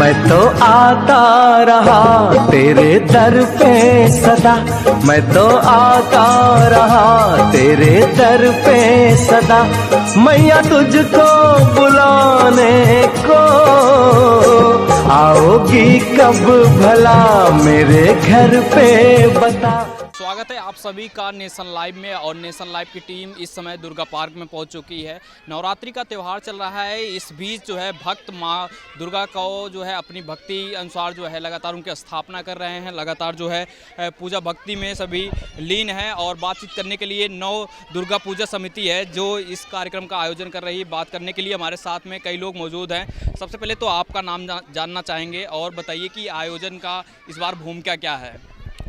मैं तो आता रहा तेरे दर पे सदा, मैं तो आता रहा तेरे दर पे सदा, मैया तुझको बुलाने को आओगी कब भला मेरे घर पे बता। स्वागत है आप सभी का नेशन लाइव में। और नेशन लाइव की टीम इस समय दुर्गा पार्क में पहुंच चुकी है। नवरात्रि का त्यौहार चल रहा है। इस बीच जो है भक्त माँ दुर्गा को जो है अपनी भक्ति अनुसार जो है लगातार उनकी स्थापना कर रहे हैं। लगातार जो है पूजा भक्ति में सभी लीन हैं। और बातचीत करने के लिए नव दुर्गा पूजा समिति है जो इस कार्यक्रम का आयोजन कर रही है। बात करने के लिए हमारे साथ में कई लोग मौजूद हैं। सबसे पहले तो आपका नाम जानना चाहेंगे और बताइए कि आयोजन का इस बार भूमिका क्या है।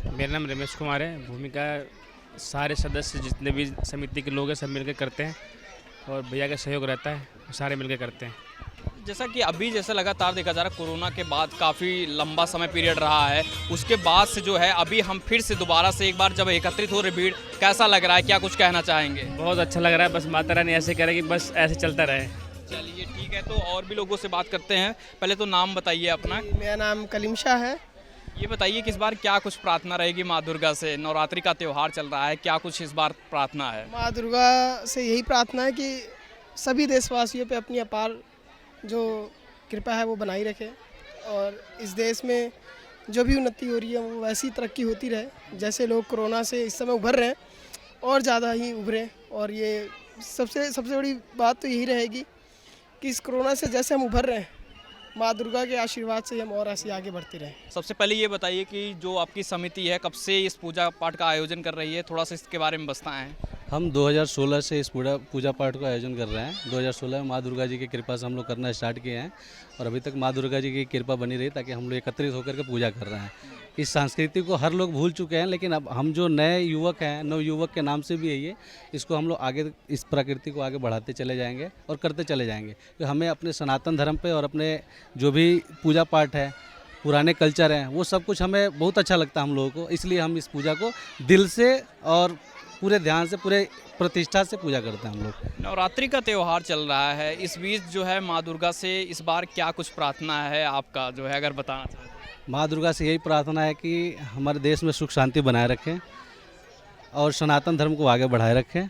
मेरा नाम रमेश कुमार है। भूमिका सारे सदस्य जितने भी समिति के लोग हैं सब मिलकर करते हैं और भैया का सहयोग रहता है, सारे मिलकर करते हैं। जैसा कि अभी जैसे लगातार देखा जा रहा है कोरोना के बाद काफ़ी लंबा समय पीरियड रहा है, उसके बाद से जो है अभी हम फिर से दोबारा से एक बार जब एकत्रित हो रही भीड़, कैसा लग रहा है, क्या कुछ कहना चाहेंगे? बहुत अच्छा लग रहा है। बस माता रानी ऐसे करे कि बस ऐसे चलता रहे। चलिए ठीक है, तो और भी लोगों से बात करते हैं। पहले तो नाम बताइए अपना। मेरा नाम कलीम शाह है। ये बताइए कि इस बार क्या कुछ प्रार्थना रहेगी माँ दुर्गा से? नवरात्रि का त्यौहार चल रहा है, क्या कुछ इस बार प्रार्थना है? माँ दुर्गा से यही प्रार्थना है कि सभी देशवासियों पे अपनी अपार जो कृपा है वो बनाई रखे और इस देश में जो भी उन्नति हो रही है वो वैसी तरक्की होती रहे जैसे लोग कोरोना से इस समय उभर रहे हैं और ज़्यादा ही उभरें। और ये सबसे बड़ी बात तो यही रहेगी कि इस कोरोना से जैसे हम उभर रहे हैं माँ दुर्गा के आशीर्वाद से हम और ऐसे आगे बढ़ते रहें। सबसे पहले ये बताइए कि जो आपकी समिति है कब से इस पूजा पाठ का आयोजन कर रही है, थोड़ा सा इसके बारे में बताएं। हम 2016 से इस पूजा पाठ का आयोजन कर रहे हैं। 2016 में माँ दुर्गा जी की कृपा से हम लोग करना स्टार्ट किए हैं और अभी तक माँ दुर्गा जी की कृपा बनी रही ताकि हम लोग एकत्रित होकर के पूजा कर रहे हैं। इस संस्कृति को हर लोग भूल चुके हैं, लेकिन अब हम जो नए युवक हैं, नव युवक के नाम से भी है ये, इसको हम लोग आगे इस प्रकृति को आगे बढ़ाते चले जाएंगे और करते चले जाएंगे। तो हमें अपने सनातन धर्म पे और अपने जो भी पूजा पाठ है, पुराने कल्चर हैं, वो सब कुछ हमें बहुत अच्छा लगता है हम लोगों को। इसलिए हम इस पूजा को दिल से और पूरे ध्यान से, पूरे प्रतिष्ठा से पूजा करते हैं हम लोग। नवरात्रि का त्यौहार चल रहा है, इस बीच जो है माँ दुर्गा से इस बार क्या कुछ प्रार्थना है आपका, जो है अगर बताना चाहें? माँ दुर्गा से यही प्रार्थना है कि हमारे देश में सुख शांति बनाए रखें और सनातन धर्म को आगे बढ़ाए रखें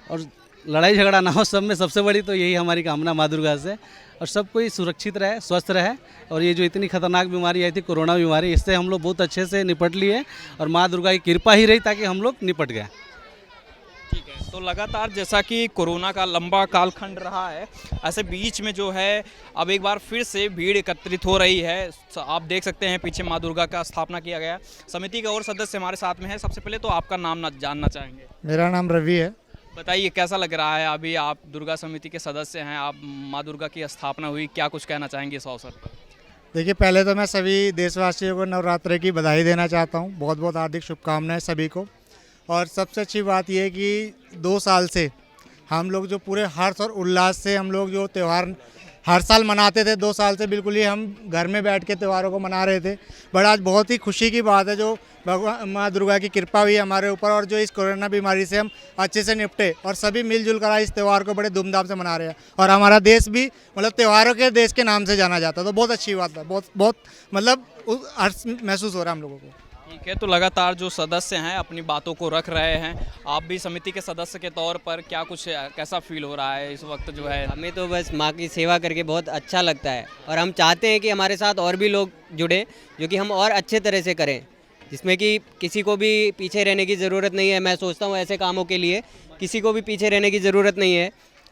और लड़ाई झगड़ा ना हो सब में। सबसे बड़ी तो यही हमारी कामना माँ दुर्गा से, और सब कोई सुरक्षित रहे, स्वस्थ रहे। और ये जो इतनी खतरनाक बीमारी आई थी कोरोना बीमारी, इससे हम लोग बहुत अच्छे से निपट लिए और माँ दुर्गा की कृपा ही रही ताकि हम लोग निपट गए। ठीक है, तो लगातार जैसा कि कोरोना का लंबा कालखंड रहा है, ऐसे बीच में जो है अब एक बार फिर से भीड़ एकत्रित हो रही है। आप देख सकते हैं पीछे माँ दुर्गा का स्थापना किया गया। समिति के और सदस्य हमारे साथ में है। सबसे पहले तो आपका नाम जानना चाहेंगे। मेरा नाम रवि है। बताइए कैसा लग रहा है? अभी आप दुर्गा समिति के सदस्य हैं, आप माँ दुर्गा की स्थापना हुई, क्या कुछ कहना चाहेंगे इस अवसर पर? देखिए, पहले तो मैं सभी देशवासियों को नवरात्रि की बधाई देना चाहता हूँ। बहुत बहुत हार्दिक शुभकामनाएं सभी को। और सबसे अच्छी बात यह है कि 2 साल से हम लोग जो पूरे हर्ष और उल्लास से हम लोग जो त्यौहार हर साल मनाते थे, 2 साल से बिल्कुल ही हम घर में बैठ के त्योहारों को मना रहे थे। बट आज बहुत ही खुशी की बात है जो भगवान माँ दुर्गा की कृपा हुई हमारे ऊपर और जो इस कोरोना बीमारी से हम अच्छे से निपटे और सभी मिलजुल कर इस त्यौहार को बड़े धूमधाम से मना रहे हैं। और हमारा देश भी मतलब त्योहारों के देश के नाम से जाना जाता है, तो बहुत अच्छी बात है। बहुत मतलब हर्ष महसूस हो रहा है हम लोगों को। ठीक है, तो लगातार जो सदस्य हैं अपनी बातों को रख रहे हैं। आप भी समिति के सदस्य के तौर पर क्या कुछ कैसा फील हो रहा है इस वक्त? जो है हमें तो बस माँ की सेवा करके बहुत अच्छा लगता है और हम चाहते हैं कि हमारे साथ और भी लोग जुड़े जो कि हम और अच्छे तरह से करें, जिसमें कि किसी को भी पीछे रहने की ज़रूरत नहीं है। मैं सोचता हूँ ऐसे कामों के लिए किसी को भी पीछे रहने की ज़रूरत नहीं है।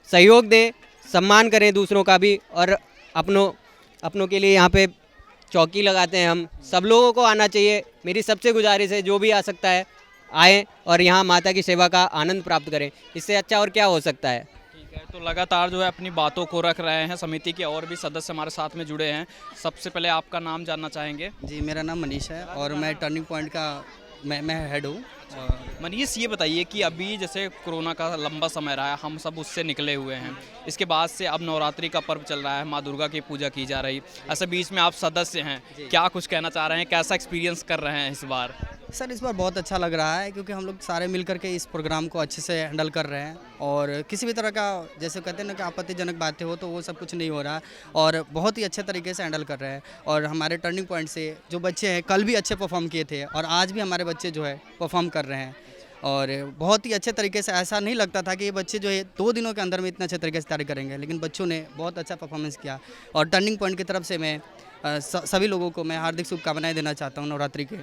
सहयोग दें, सम्मान करें दूसरों का भी, और अपनों के लिए यहाँ पे चौकी लगाते हैं हम। सब लोगों को आना चाहिए। मेरी सबसे गुजारिश है जो भी आ सकता है आए और यहाँ माता की सेवा का आनंद प्राप्त करें। इससे अच्छा और क्या हो सकता है। ठीक है, तो लगातार जो है अपनी बातों को रख रहे हैं। समिति के और भी सदस्य हमारे साथ में जुड़े हैं। सबसे पहले आपका नाम जानना चाहेंगे। जी, मेरा नाम मनीष है और मैं टर्निंग पॉइंट का मैं हेड हूँ। मनीष, ये बताइए कि अभी जैसे कोरोना का लंबा समय रहा है, हम सब उससे निकले हुए हैं, इसके बाद से अब नवरात्रि का पर्व चल रहा है, माँ दुर्गा की पूजा की जा रही। ऐसे बीच में आप सदस्य हैं, क्या कुछ कहना चाह रहे हैं, कैसा एक्सपीरियंस कर रहे हैं इस बार? सर इस बार बहुत अच्छा लग रहा है क्योंकि हम लोग सारे मिल करके इस प्रोग्राम को अच्छे से हैंडल कर रहे हैं और किसी भी तरह का जैसे कहते हैं ना कि आपत्तिजनक बातें हो तो वो सब कुछ नहीं हो रहा है और बहुत ही अच्छे तरीके से हैंडल कर रहे हैं। और हमारे टर्निंग पॉइंट से जो बच्चे हैं कल भी अच्छे परफॉर्म किए थे और आज भी हमारे बच्चे जो है परफॉर्म कर रहे हैं और बहुत ही अच्छे तरीके से। ऐसा नहीं लगता था कि ये बच्चे जो है 2 दिनों के अंदर में इतना अच्छे तरीके से तैयारी करेंगे, लेकिन बच्चों ने बहुत अच्छा परफॉर्मेंस किया। और टर्निंग पॉइंट की तरफ से मैं सभी लोगों को मैं हार्दिक शुभकामनाएं देना चाहता हूं नवरात्रि के।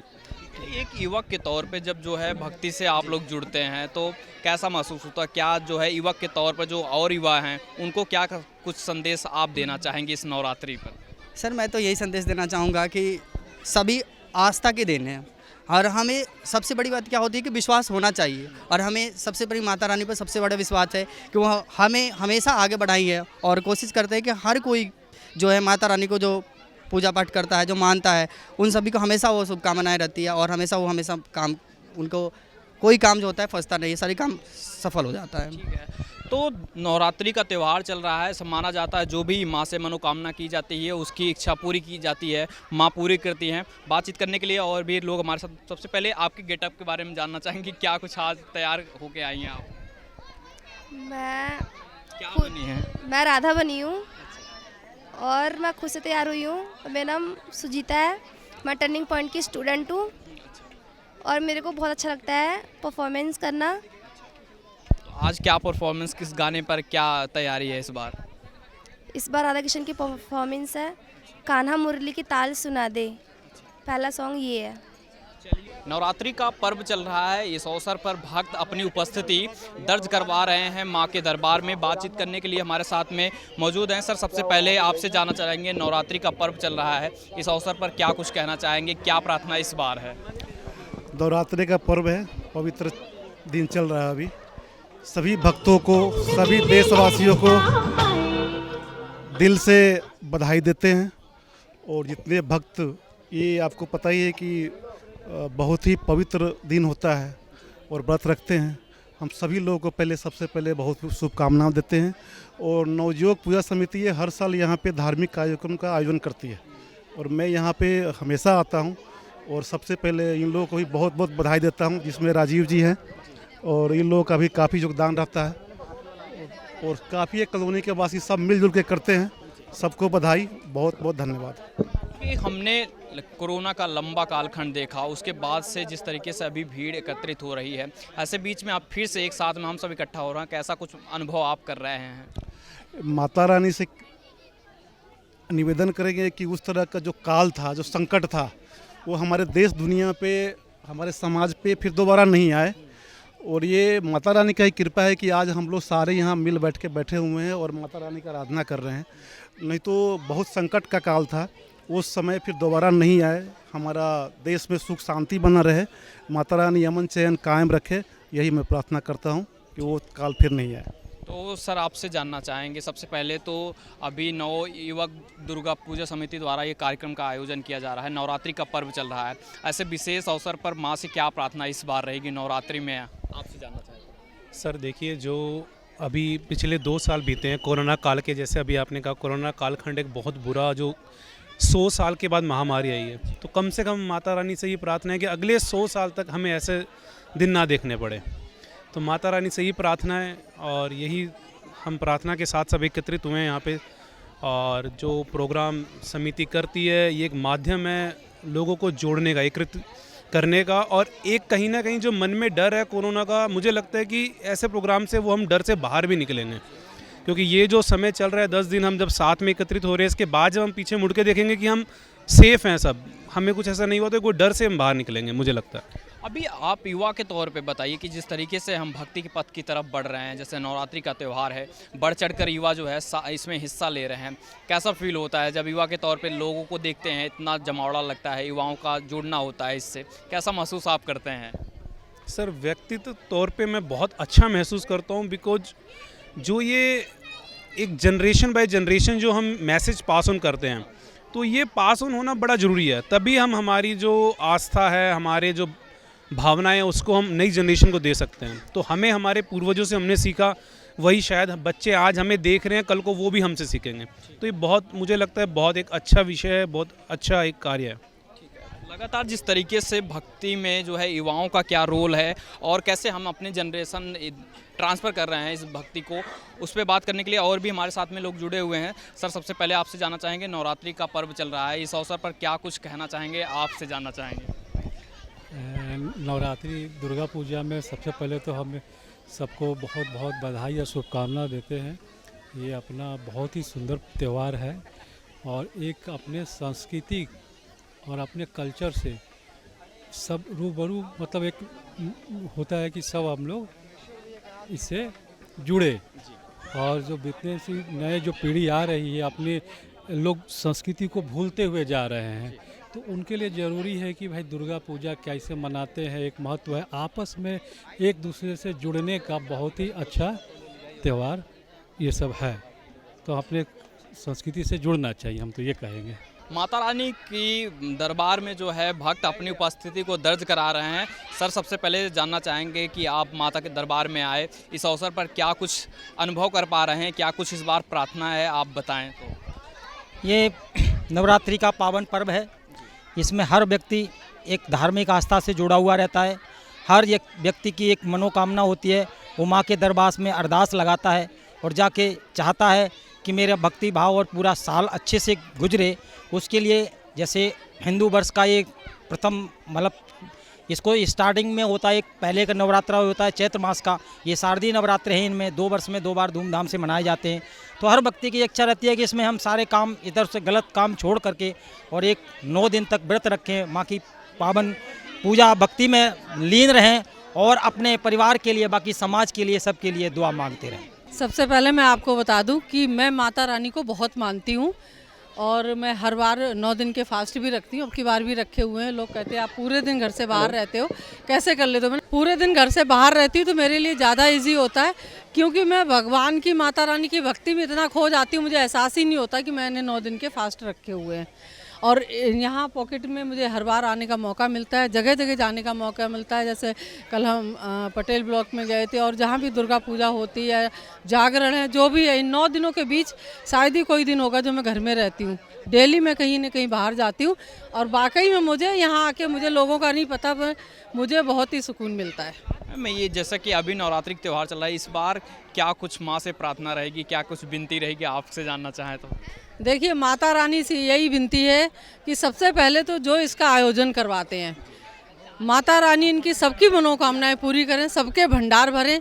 एक युवक के तौर पे जब जो है भक्ति से आप लोग जुड़ते हैं तो कैसा महसूस होता है? क्या जो है युवक के तौर पर जो और युवा हैं उनको क्या कुछ संदेश आप देना चाहेंगे इस नवरात्रि पर? सर मैं तो यही संदेश देना चाहूँगा कि सभी आस्था के देन हैं और हमें सबसे बड़ी बात क्या होती है कि विश्वास होना चाहिए और हमें सबसे बड़ी माता रानी पर सबसे बड़ा विश्वास है कि वह हमें हमेशा आगे बढ़ाई है और कोशिश करते हैं कि हर कोई जो है माता रानी को जो पूजा पाठ करता है, जो मानता है, उन सभी को हमेशा वो शुभकामनाएं रहती है और हमेशा काम उनको कोई काम जो होता है फंसता नहीं है, सारे काम सफल हो जाता है। ठीक है, तो नवरात्रि का त्यौहार चल रहा है, सब माना जाता है जो भी माँ से मनोकामना की जाती है उसकी इच्छा पूरी की जाती है, माँ पूरी करती हैं। बातचीत करने के लिए और भी लोग हमारे साथ, सबसे पहले आपके गेटअप के बारे में जानना चाहेंगे, क्या कुछ आज तैयार होके आई हैं आप? मैं क्या बनी है? मैं राधा बनी हूँ और मैं खुद से तैयार हुई हूँ। मेरा नाम सुजीता है, मैं टर्निंग पॉइंट की स्टूडेंट हूँ और मेरे को बहुत अच्छा लगता है परफॉर्मेंस करना। आज क्या परफॉर्मेंस, किस गाने पर क्या तैयारी है इस बार? इस बार राधा कृष्ण की परफॉर्मेंस है, कान्हा मुरली की ताल सुना दे, पहला सॉन्ग ये है। नवरात्रि का पर्व चल रहा है, इस अवसर पर भक्त अपनी उपस्थिति दर्ज करवा रहे हैं मां के दरबार में। बातचीत करने के लिए हमारे साथ में मौजूद हैं। सर सबसे पहले आपसे जानना चाहेंगे, नवरात्रि का पर्व चल रहा है, इस अवसर पर क्या कुछ कहना चाहेंगे, क्या प्रार्थना इस बार है? नवरात्रि का पर्व है, पवित्र दिन चल रहा है अभी। सभी भक्तों को, सभी देशवासियों को दिल से बधाई देते हैं और जितने भक्त, ये आपको पता ही है कि बहुत ही पवित्र दिन होता है और व्रत रखते हैं। हम सभी लोगों को सबसे पहले बहुत शुभकामनाएं देते हैं। और नवयोग पूजा समिति हर साल यहाँ पे धार्मिक कार्यक्रम का आयोजन करती है और मैं यहाँ पे हमेशा आता हूँ और सबसे पहले इन लोगों को भी बहुत बहुत बधाई देता हूँ, जिसमें राजीव जी हैं और इन लोगों का भी काफ़ी योगदान रहता है और काफ़ी कॉलोनी के वासी सब मिलजुल के करते हैं। सबको बधाई, बहुत बहुत धन्यवाद। हमने कोरोना का लंबा कालखंड देखा, उसके बाद से जिस तरीके से अभी भीड़ एकत्रित हो रही है, ऐसे बीच में आप फिर से एक साथ में हम सब इकट्ठा हो रहे हैं, कैसा कुछ अनुभव आप कर रहे हैं? माता रानी से निवेदन करेंगे कि उस तरह का जो काल था, जो संकट था, वो हमारे देश दुनिया पे, हमारे समाज पे फिर दोबारा नहीं आए। और ये माता रानी का ही कृपा है कि आज हम लोग सारे यहाँ मिल बैठ के बैठे हुए हैं और माता रानी का आराधना कर रहे हैं। नहीं तो बहुत संकट का काल था, उस समय फिर दोबारा नहीं आए। हमारा देश में सुख शांति बना रहे, माता रानी अमन चैन कायम रखे, यही मैं प्रार्थना करता हूँ कि वो काल फिर नहीं आए। तो सर आपसे जानना चाहेंगे, सबसे पहले तो अभी नव युवक दुर्गा पूजा समिति द्वारा ये कार्यक्रम का आयोजन किया जा रहा है, नवरात्रि का पर्व चल रहा है, ऐसे विशेष अवसर पर माँ से क्या प्रार्थना इस बार रहेगी नवरात्रि में, आपसे जानना चाहेंगे? सर देखिए, जो अभी पिछले 2 साल बीते हैं कोरोना काल के, जैसे अभी आपने कहा कोरोना कालखंड एक बहुत बुरा, जो 100 साल के बाद महामारी आई है, तो कम से कम माता रानी से ये प्रार्थना है कि अगले 100 साल तक हमें ऐसे दिन ना देखने पड़े। तो माता रानी से ही प्रार्थना है और यही हम प्रार्थना के साथ सब एकत्रित हुए हैं यहाँ पे। और जो प्रोग्राम समिति करती है, ये एक माध्यम है लोगों को जोड़ने का, एकत्रित करने का। और एक कहीं ना कहीं जो मन में डर है कोरोना का, मुझे लगता है कि ऐसे प्रोग्राम से वो हम डर से बाहर भी निकलेंगे, क्योंकि ये जो समय चल रहा है 10 दिन हम जब साथ में एकत्रित हो रहे हैं, इसके बाद जब हम पीछे मुड़ के देखेंगे कि हम सेफ़ हैं, सब हमें कुछ ऐसा नहीं हुआ, तो कोई डर से हम बाहर निकलेंगे, मुझे लगता है। अभी आप युवा के तौर पे बताइए कि जिस तरीके से हम भक्ति के पथ की तरफ बढ़ रहे हैं, जैसे नवरात्रि का त्यौहार है, बढ़ चढ़कर युवा जो है इसमें हिस्सा ले रहे हैं, कैसा फील होता है जब युवा के तौर पे लोगों को देखते हैं, इतना जमावड़ा लगता है, युवाओं का जुड़ना होता है इससे, कैसा महसूस आप करते हैं? सर व्यक्तिगत तौर पे मैं बहुत अच्छा महसूस करता हूँ, बिकॉज जो ये एक जनरेशन बाय जनरेशन जो हम मैसेज पास ऑन करते हैं, तो ये पास ऑन होना बड़ा ज़रूरी है। तभी हम हमारी जो आस्था है, हमारे जो भावनाएं, उसको हम नई जनरेशन को दे सकते हैं। तो हमें हमारे पूर्वजों से हमने सीखा, वही शायद बच्चे आज हमें देख रहे हैं, कल को वो भी हमसे सीखेंगे। तो ये बहुत, मुझे लगता है बहुत एक अच्छा विषय है, बहुत अच्छा एक कार्य है। लगातार जिस तरीके से भक्ति में जो है युवाओं का क्या रोल है और कैसे हम अपने जनरेशन ट्रांसफ़र कर रहे हैं इस भक्ति को, उस पर बात करने के लिए और भी हमारे साथ में लोग जुड़े हुए हैं। सर, सबसे पहले आपसे जानना चाहेंगे, नवरात्रि का पर्व चल रहा है, इस अवसर पर क्या कुछ कहना चाहेंगे, आपसे जानना चाहेंगे। नवरात्रि दुर्गा पूजा में सबसे पहले तो हम सबको बहुत बहुत बधाई और शुभकामना देते हैं। ये अपना बहुत ही सुंदर त्यौहार है और एक अपने संस्कृति और अपने कल्चर से सब रूबरू, मतलब एक होता है कि सब हम लोग इससे जुड़े, और जो जितने सी नए जो पीढ़ी आ रही है अपने लोग संस्कृति को भूलते हुए जा रहे हैं, तो उनके लिए ज़रूरी है कि भाई दुर्गा पूजा कैसे मनाते हैं, एक महत्व है। आपस में एक दूसरे से जुड़ने का बहुत ही अच्छा त्यौहार ये सब है, तो अपने संस्कृति से जुड़ना चाहिए, हम तो ये कहेंगे। माता रानी की दरबार में जो है भक्त अपनी उपस्थिति को दर्ज करा रहे हैं। सर, सबसे पहले जानना चाहेंगे कि आप माता के दरबार में आए, इस अवसर पर क्या कुछ अनुभव कर पा रहे हैं, क्या कुछ इस बार प्रार्थना है, आप बताएं तो। ये नवरात्रि का पावन पर्व है, इसमें हर व्यक्ति एक धार्मिक आस्था से जुड़ा हुआ रहता है। हर एक व्यक्ति की एक मनोकामना होती है, वो माँ के दरबार में अरदास लगाता है और जाके चाहता है कि मेरा भक्ति भाव और पूरा साल अच्छे से गुजरे। उसके लिए जैसे हिंदू वर्ष का एक प्रथम मतलब इसको स्टार्टिंग में होता है, एक पहले का नवरात्रा होता है चैत्र मास का, ये शारदीय नवरात्र हैं, इनमें 2 वर्ष में 2 बार धूमधाम से मनाए जाते हैं। तो हर व्यक्ति की इच्छा रहती है कि इसमें हम सारे काम इधर से गलत काम छोड़ करके और एक 9 दिन तक व्रत रखें, माँ की पावन पूजा भक्ति में लीन रहें और अपने परिवार के लिए, बाकी समाज के लिए, सबके लिए दुआ मांगते रहें। सबसे पहले मैं आपको बता दूं कि मैं माता रानी को बहुत मानती हूं और मैं हर बार 9 दिन के फास्ट भी रखती हूँ। अब की बार भी रखे हुए हैं। लोग कहते हैं आप पूरे दिन घर से बाहर रहते हो, कैसे कर लेते हो? मैं पूरे दिन घर से बाहर रहती हूँ तो मेरे लिए ज़्यादा इजी होता है, क्योंकि मैं भगवान की, माता रानी की भक्ति में इतना खो जाती हूँ, मुझे एहसास ही नहीं होता कि मैंने 9 दिन के फास्ट रखे हुए हैं। और यहाँ पॉकेट में मुझे हर बार आने का मौका मिलता है, जगह जगह जाने का मौका मिलता है। जैसे कल हम पटेल ब्लॉक में गए थे और जहाँ भी दुर्गा पूजा होती है, जागरण है, जो भी है, इन 9 दिनों के बीच शायद ही कोई दिन होगा जो मैं घर में रहती हूँ। डेली मैं कहीं न कहीं बाहर जाती हूँ और वाकई में मुझे यहाँ आके, मुझे लोगों का नहीं पता, पर मुझे बहुत ही सुकून मिलता है। मैं ये, जैसा कि अभी नवरात्रि का त्यौहार चल रहा है, इस बार क्या कुछ माँ से प्रार्थना रहेगी, क्या कुछ विनती रहेगी, आपसे जानना चाहें तो? देखिए, माता रानी से यही विनती है कि सबसे पहले तो जो इसका आयोजन करवाते हैं, माता रानी इनकी सबकी मनोकामनाएं पूरी करें, सबके भंडार भरें।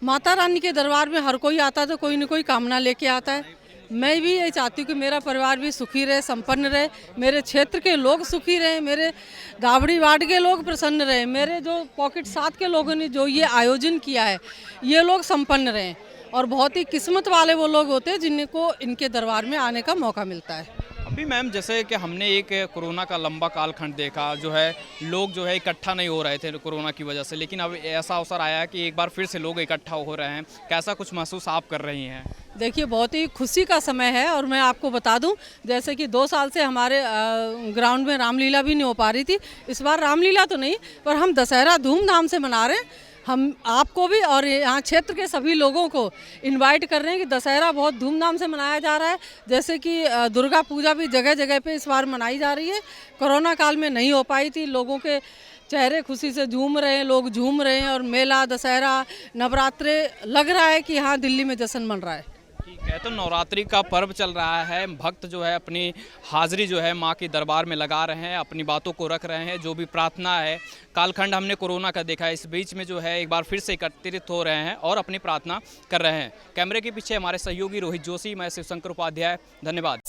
माता रानी के दरबार में हर कोई आता है तो कोई न कोई कामना लेके आता है। मैं भी ये चाहती हूँ कि मेरा परिवार भी सुखी रहे, संपन्न रहे, मेरे क्षेत्र के लोग सुखी रहे, मेरे दावड़ी वार्ड के लोग प्रसन्न रहे, मेरे जो पॉकेट 7 के लोगों ने जो ये आयोजन किया है, ये लोग संपन्न रहें। और बहुत ही किस्मत वाले वो लोग होते हैं जिनको इनके दरबार में आने का मौका मिलता है। अभी मैम, जैसे कि हमने एक कोरोना का लंबा कालखंड देखा, जो है लोग जो है इकट्ठा नहीं हो रहे थे कोरोना की वजह से, लेकिन अब ऐसा अवसर आया कि एक बार फिर से लोग इकट्ठा हो रहे हैं। कैसा कुछ महसूस आप कर रही हैं? देखिए, बहुत ही खुशी का समय है और मैं आपको बता दूं, जैसे कि 2 साल से हमारे ग्राउंड में रामलीला भी नहीं हो पा रही थी। इस बार रामलीला तो नहीं, पर हम दशहरा धूमधाम से मना रहे हैं। हम आपको भी और यहाँ क्षेत्र के सभी लोगों को इनवाइट कर रहे हैं कि दशहरा बहुत धूमधाम से मनाया जा रहा है। जैसे कि दुर्गा पूजा भी जगह जगह पे इस बार मनाई जा रही है। कोरोना काल में नहीं हो पाई थी, लोगों के चेहरे खुशी से झूम रहे हैं, लोग झूम रहे हैं और मेला, दशहरा, नवरात्रे लग रहा है कि हाँ दिल्ली में जश्न मन रहा है। ठीक है, तो नवरात्रि का पर्व चल रहा है, भक्त जो है अपनी हाजिरी जो है माँ के दरबार में लगा रहे हैं, अपनी बातों को रख रहे हैं, जो भी प्रार्थना है। कालखंड हमने कोरोना का देखा है, इस बीच में जो है एक बार फिर से एकत्रित हो रहे हैं और अपनी प्रार्थना कर रहे हैं। कैमरे के पीछे हमारे सहयोगी रोहित जोशी, मैं शिवशंकर उपाध्याय, धन्यवाद।